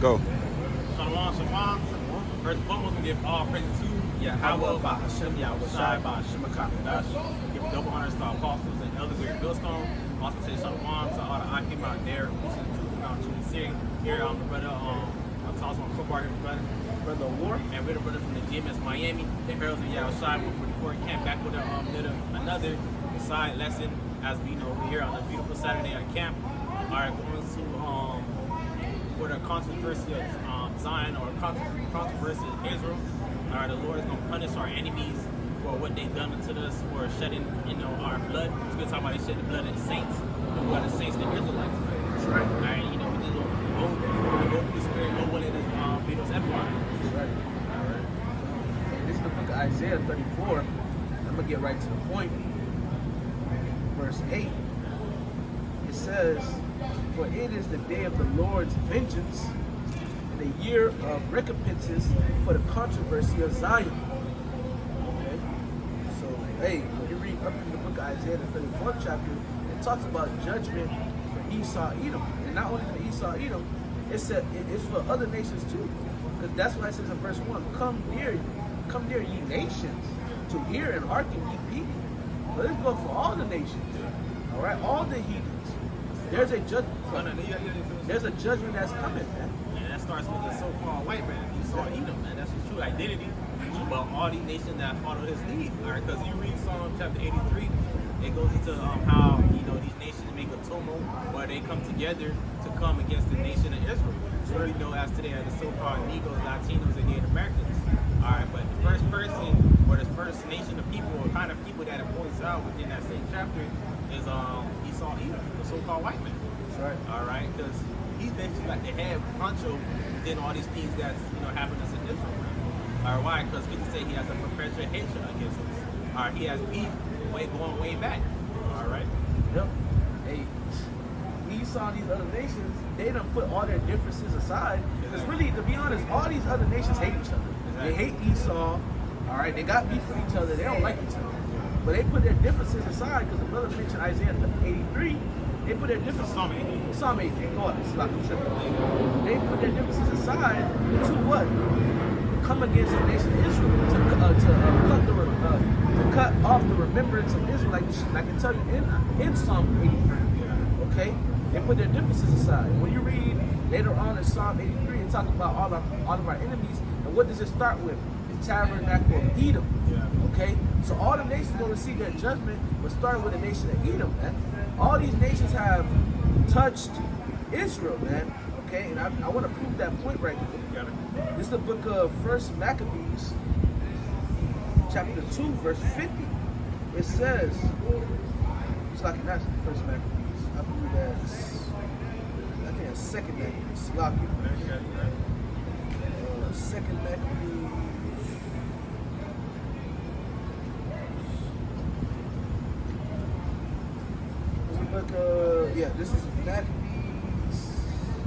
Go. Shalom, shalom. First and foremost, we give all praise to Yahweh, by Hashem, Yahweh Shai, by Hashem HaKadosh. Give double honors to our apostles and elders of your millstone. Also say shalom to all the Akim out there. This is the truth and not truth series. Here, the brother, I'm talking on football here, brother War, and we're the brother from the GMS Miami, the Heralds of Yahweh Shai, 144. Came back with another side lesson. As we know, we're here on a beautiful Saturday at camp. All right, going to for the controversy of Zion or controversy of Israel. All right, the Lord is going to punish our enemies for what they've done to us, for shedding, our blood. It's good to talk about they shed the blood of the saints, the blood of the saints, the Israelites. That's right. All right, we just go through the spirit, no one in this Beatles empire. That's right. All right. And this is the book of Isaiah 34. I'm gonna get right to the point. Verse 8. It says, "For it is the day of the Lord's vengeance, and the year of recompenses for the controversy of Zion." Okay? So, hey, when you read up in the book of Isaiah, the 34th chapter, it talks about judgment for Esau, Edom. And not only for Esau, Edom, it's for other nations too. Because that's why it says in verse 1, come near, ye nations, to hear and hearken ye people. But it's going for all the nations. All right? All the heathens. There's a judgment. There's a judgment that's coming, man. And that starts with the so-called white man. Esau, Edom, man. That's his true identity. But all these nations that follow his lead. All right, because you read Psalm chapter 83, it goes into how these nations make a tumult, where they come together to come against the nation of Israel. So we know as today as the so-called Negroes, Latinos, and Native Americans. All right, but the first person or the first nation of people, or kind of people that it points out within that same chapter, is Esau, Edom, the so-called white man. That's right. All right, because he's basically like the head honcho within all these things that's happening in Israel. All right, why? Because we can say he has a perpetual hatred against us. All right, he has beef going way back. All right. Yep. Hey, Esau, these other nations, they done put all their differences aside. Because really, to be honest, all these other nations hate each other. They hate Esau. All right, they got beef with each other. They don't like each other. But they put their differences aside, because the brother mentioned Isaiah 83. They put their differences. Psalm 83. Go on, it's like I'm tripping. They put their differences aside to what? Come against the nation of Israel to cut off the remembrance of Israel, like I can tell you in Psalm 83. Okay, they put their differences aside. When you read later on in Psalm 83, it talks about all of our enemies, and what does it start with? The tabernacle of Edom. Okay, so all the nations will receive their judgment, but start with the nation of Edom, man. All these nations have touched Israel, man. Okay, and I want to prove that point right here. This is the book of 1 Maccabees, chapter 2, verse 50. It says, it's like that's 1 Maccabees. I believe I think that's 2 Maccabees. Sloppy. 2 Maccabees. This is Maccabees.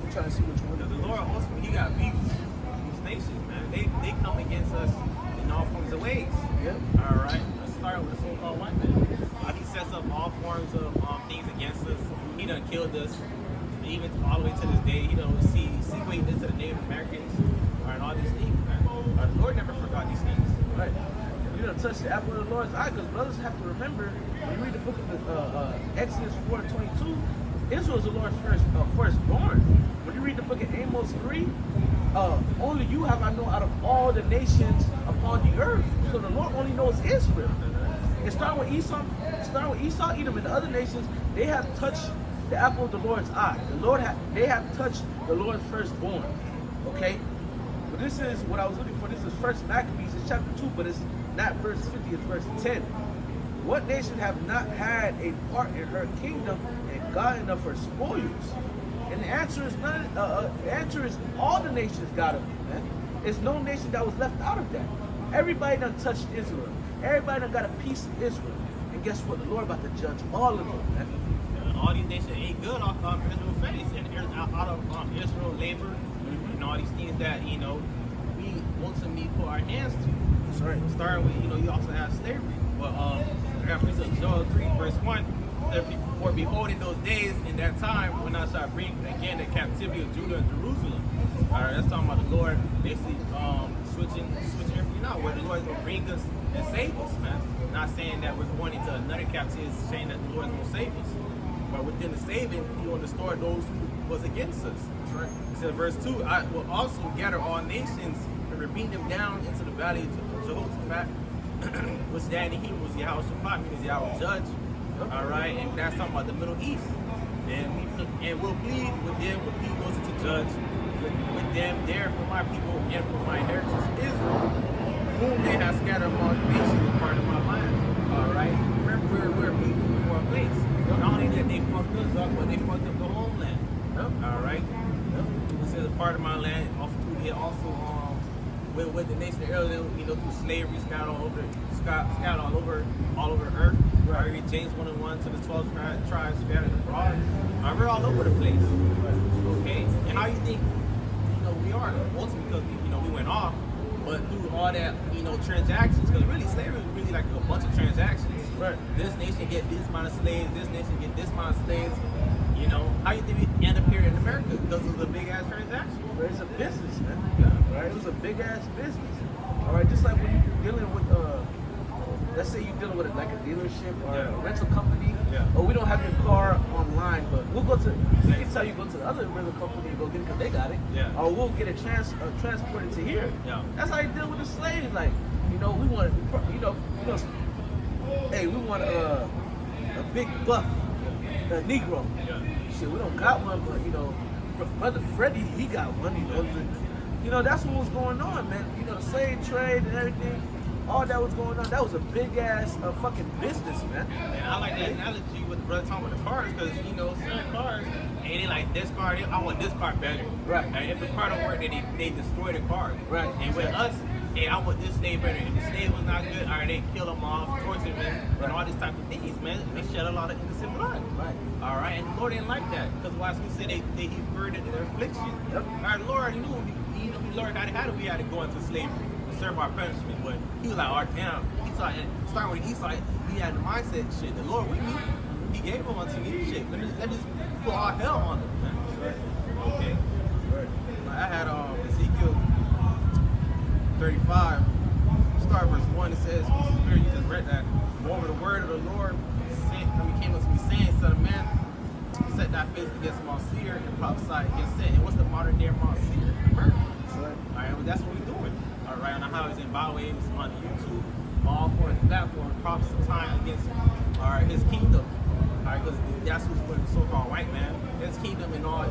I'm trying to see which one. The Lord ultimately, he got beef with these nations, man. They come against us in all forms of ways. Yeah. All right. Let's start with the so-called white man. He sets up all forms of things against us. He done killed us, even all the way to this day. He done sequate this to the Native Americans, and all these things, man. The Lord never forgot these things. Right. You don't touch the apple of the Lord's eye, because brothers have to remember, when you read the book of Exodus 4:22, Israel is the Lord's firstborn. When you read the book of Amos 3, only you have I know out of all the nations upon the earth. So the Lord only knows Israel. And starting with Esau, Edom, and the other nations, they have touched the apple of the Lord's eye. They have touched the Lord's firstborn. Okay? But this is what I was looking for. This is 1 Maccabees, it's chapter 2, but it's not verse 50, it's verse 10. What nation have not had a part in her kingdom and gotten of her spoils? And the answer is none. The answer is all the nations got of it, man. There's no nation that was left out of that. Everybody done touched Israel. Everybody done got a piece of Israel. And guess what? The Lord about to judge all of them, man. All these nations ain't good off Israel face, and out of Israel labor, and all these things that we ultimately put our hands to. That's right. Starting with you also have slavery. But I got Joel 3 verse 1. For behold, in those days, in that time, when I shall bring again the captivity of Judah and Jerusalem, All right, that's talking about the Lord basically switching everything out, where the Lord is going to bring us and save us, man. Not saying that we're going into another captivity, it's saying that the Lord is going to save us. But within the saving, He will restore those who was against us. That's right. It says, verse 2, I will also gather all nations and bring them down into the valley of Jehoshaphat, which that in Hebrew was Yehoshaphat, means Yahweh judge. All right, and that's talking about the Middle East. And we'll plead with them, we'll plead those to judge with them there for my people and for my inheritance Israel, whom they have scattered among the nations and part of my land. All right, remember we're people before a place. Not only that they fucked us up, but they fucked up the homeland. All right. It says a part of my land. Also, they also with the nation of Israel, through slavery, scattered all over earth. Right. Read James 1:1 to the 12 tribes scattered abroad. We're all over the place. Okay. And how you think we are? Mostly because we went off, but through all that transactions, because really slavery was really like a bunch of transactions. Right. This nation get this amount of slaves. This nation get this amount of slaves. How you think we end up here in America? Because of the big ass transaction. But it's a business, man. Yeah. Right? It was a big ass business. All right, just like when you're dealing with, let's say you're dealing with like a dealership or a rental company, or we don't have your car online, but we can tell you go to the other rental company and go get it because they got it. Yeah. Or we'll get it transported to here. Yeah. That's how you deal with the slaves. Like, we want, hey, we want a big buff, a Negro. Yeah. Shit, we don't got one, but Brother Freddie, he got one. That's what was going on, man. The slave trade and everything, all that was going on. That was a big ass fucking business, man. And I like that analogy with the brother talking about the cars, because certain cars, and they like this car, I want this car better. Right. And if the car don't work, then they destroy the car. Right. And with us, hey, I want this slave better. If the slave was not good, all right, they kill them off, torture them, and all these type of things, man. They shed a lot of innocent blood. Right. All right, and the Lord didn't like that, because why he said he furthered their affliction. Yep. All right, Lord knew he learned how we had to go into slavery to serve our punishment, but he was like, damn. He saw it, starting with Esau, he had the mindset, shit, the Lord with me, he gave him unto me, shit. Let me just put all hell on him, man. Right. Okay. Right. I had Ezekiel 35, start verse 1, it says, Spirit, you just read that. Moreover, the word of the Lord came unto me, saying, Son of man, set thy face against Mount Seir and prophesy against it. And what's the modern day Mount Seir? Right. Alright, well, that's what we're doing. Alright, and how he's in Byway, it's on YouTube, all for his platform, prophesying against his kingdom. Alright, because that's who's with the so-called white man. His kingdom and all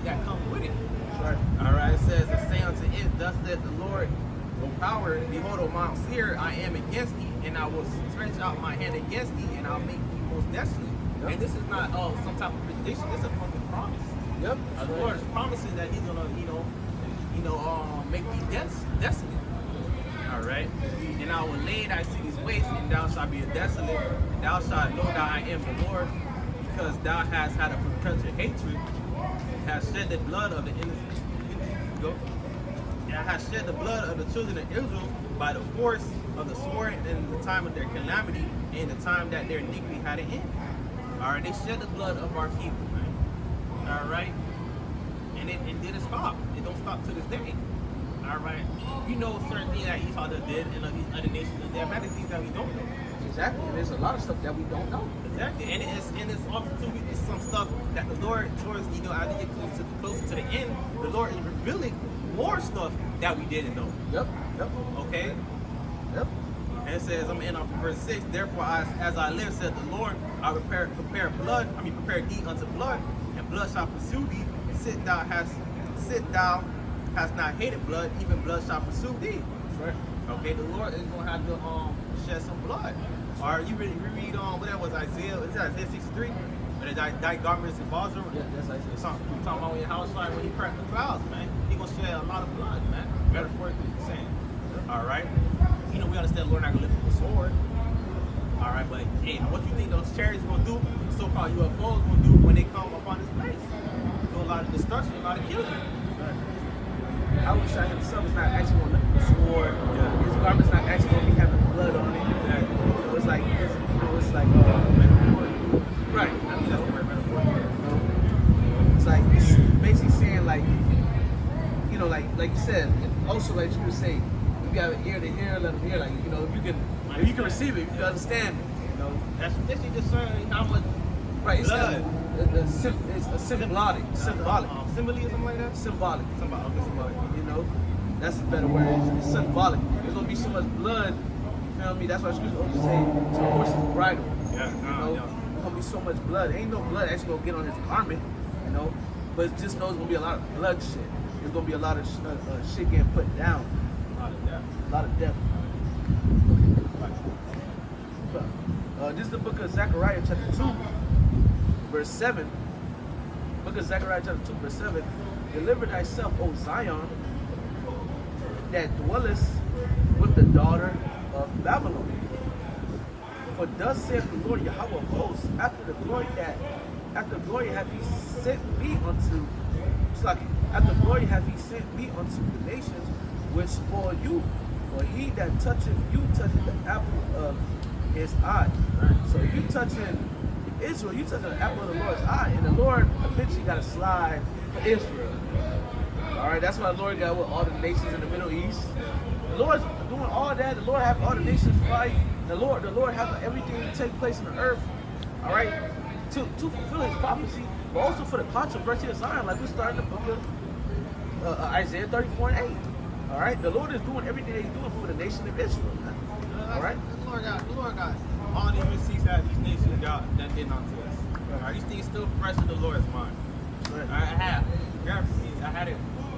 that comes with it. Right. Alright, it says, and say unto it, thus said the Lord, O power, behold, O Mount Seir, I am against thee, and I will stretch out my hand against thee, and I'll make thee most desolate. Yep. And this is not some type of prediction, this is a fucking promise. Yep. The Lord is promising that he's gonna, make thee desolate. Alright. And I will lay thy cities waste, and thou shalt be a desolate, and thou shalt know that I am the Lord, because thou hast had a perpetual hatred, and hast shed the blood of the innocent. And I have shed the blood of the children of Israel by the force of the sword in the time of their calamity, and the time that their iniquity had an end. Alright, they shed the blood of our people, man. Alright? And it didn't stop. It don't stop to this day. Alright? Certain things that Esau did and other nations did. There are many things that we don't know. Exactly. And there's a lot of stuff that we don't know. Exactly. And it's also too some stuff that the Lord, towards as you get closer to the end, the Lord is revealing more stuff that we didn't know. Yep. Okay? Yep. And it says, I'm in verse 6, therefore as I live, said the Lord, I prepare thee unto blood, and blood shall pursue thee. Sit thou hast not hated blood, even blood shall pursue thee. Right. Okay, the Lord is gonna have to shed some blood. Or you read what that was, Isaiah 63? But thy garments in Bozrah. Yeah, that's Isaiah. Talking about when your house like when he cracked the clouds, man. He gonna shed a lot of blood, man. Metaphorically saying. Alright. We understand the Lord not gonna lift up a sword. Alright, but hey, what you think those chariots gonna do, the so-called UFOs gonna do when they come upon this place? Do a lot of destruction, a lot of killing. Right. I wish I himself is not actually gonna lift up a sword. Yeah. His garment's not actually gonna be having blood on it. Exactly. It's like right. I mean that's the word metaphor. It's like it's basically saying like you know, like you said, and also like you were saying, if you have an ear to hear, let them hear. Like, you know, if you can receive it, if you can understand it, you know. That's basically discerning how much Right, it's blood. it's a symbolic, Simile or something like that? symbolic. Okay, symbolic. You know, that's a better word. It's symbolic. There's gonna be so much blood. You feel me? That's why scripture always say to a horse's bridle. Yeah, You know, yeah. there's gonna be so much blood. Ain't no blood actually gonna get on his garment. You know, but it just knows there's gonna be a lot of bloodshed. There's gonna be a lot of shit getting put down. A lot of death. This is the book of Zechariah chapter 2, verse 7. Book of Zechariah chapter 2, verse 7. Deliver thyself, O Zion, that dwellest with the daughter of Babylon. For thus saith the Lord Yahweh of hosts, after the glory hath he sent me unto, after glory hath he sent me unto the nations which spoil you. For he that toucheth you toucheth the apple of his eye. So if you touching Israel, you touching the apple of the Lord's eye, and the Lord eventually got to slide for Israel. All right, that's why the Lord got with all the nations in the Middle East. The Lord's doing all that. The Lord have all the nations fight. The Lord have everything take place in the earth. All right, to fulfill His prophecy, but also for the controversy of Zion, like we started in the book of Isaiah 34 and 8. All right, the Lord is doing everything He's doing for the nation of Israel. Man. All right. The Lord got all these receipts out of these nations that did not to us. All right, these things still fresh in the Lord's mind. Right. I had it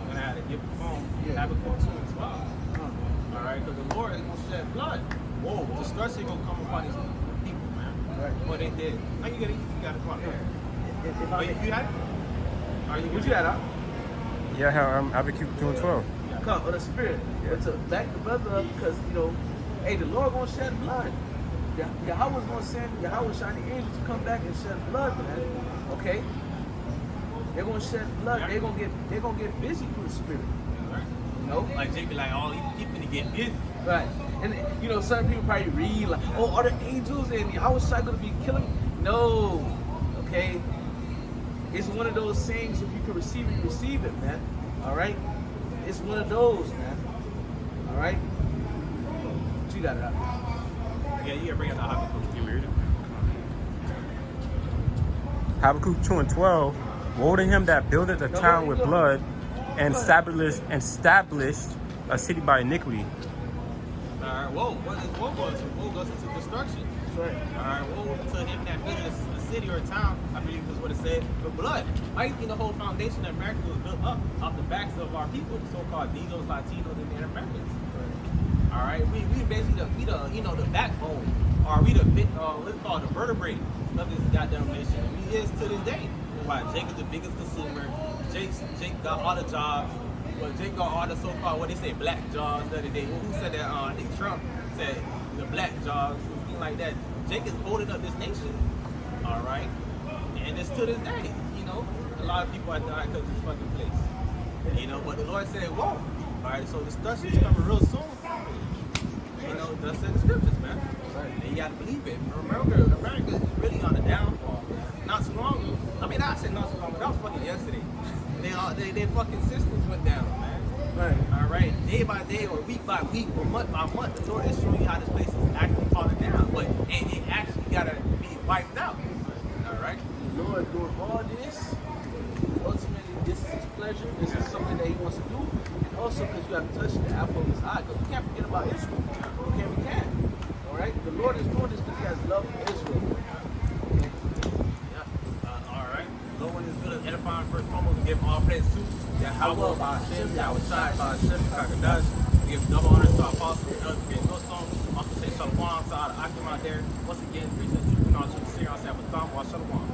when I had to give the phone. Habakkuk 2 and 12. All right, because the Lord is going to shed blood. Whoa, destruction going to come upon these people, man. Right. What they did. Now you got it. Come on. If I, You had it? Are you? what you had, huh? Yeah, Habakkuk 2 and 12. Come on the spirit, but to back the brother up, because you know, hey, the Lord gonna shed blood. Yahweh's gonna send Yahweh shining angels to come back and shed blood, man. Okay, they're gonna shed blood. Yeah. They're gonna get busy through the spirit. You know, Like Jake be like, oh, you keep finna get busy. right? And you know, certain people probably read like, oh, are the angels and Yahweh Shai gonna be killing? No, okay. It's one of those things. If you can receive it, you receive it, man. All right. It's one of those, man. All right. What you got it out? Yeah, you gotta bring out the Habakkuk. You read it? Habakkuk 2 and 12. Woe to him that buildeth a town with blood and established a city by iniquity. All right, woe goes into destruction. That's right. All right, woe to him that built a city or a town, I believe is what it said, with blood. I think the whole foundation of America was built up off the backs of our people, the so-called Negroes, Latinos, and Native Americans. All right, we basically the backbone, or we what's called the vertebrae of this goddamn nation. And we is to this day. Why Jake is the biggest consumer. Jake got all the jobs. Well, Jake got all the so-called, what they say, black jobs the other day. Well, who said that? I think Trump said the black jobs, something like that. Jake is holding up this nation. All right, and it's to this day. You know, a lot of people are dying because of this fucking place. You know, but the Lord said it won't. All right, so destruction is coming real soon. You know, that's in the scriptures, man. And you gotta believe it. America is really on the downfall. Not so long ago. I mean, I said not so long ago. That was fucking yesterday. Their fucking systems went down, man. Right. All right, day by day, or week by week, or month by month, the Lord is showing you how this place is actually falling down. But it actually gotta be wiped out. All right. The Lord doing all this. Ultimately, this is His pleasure. This is something that He wants to do. And also because you have touched the apple of His eye. Because we can't forget about Israel. We can't. All right. The Lord is doing this because He has love for Israel. All right. No one is good at edifying first foremost and give all praise to Yahweh by Hashem, Yahweh Shai by Hashem, Kakadash. We give double honors to our apostles and elders. We give no song. Also say Shalom to all the Akim out there. Once again, preaching the truth and all truth. Sing out, say, Shalom.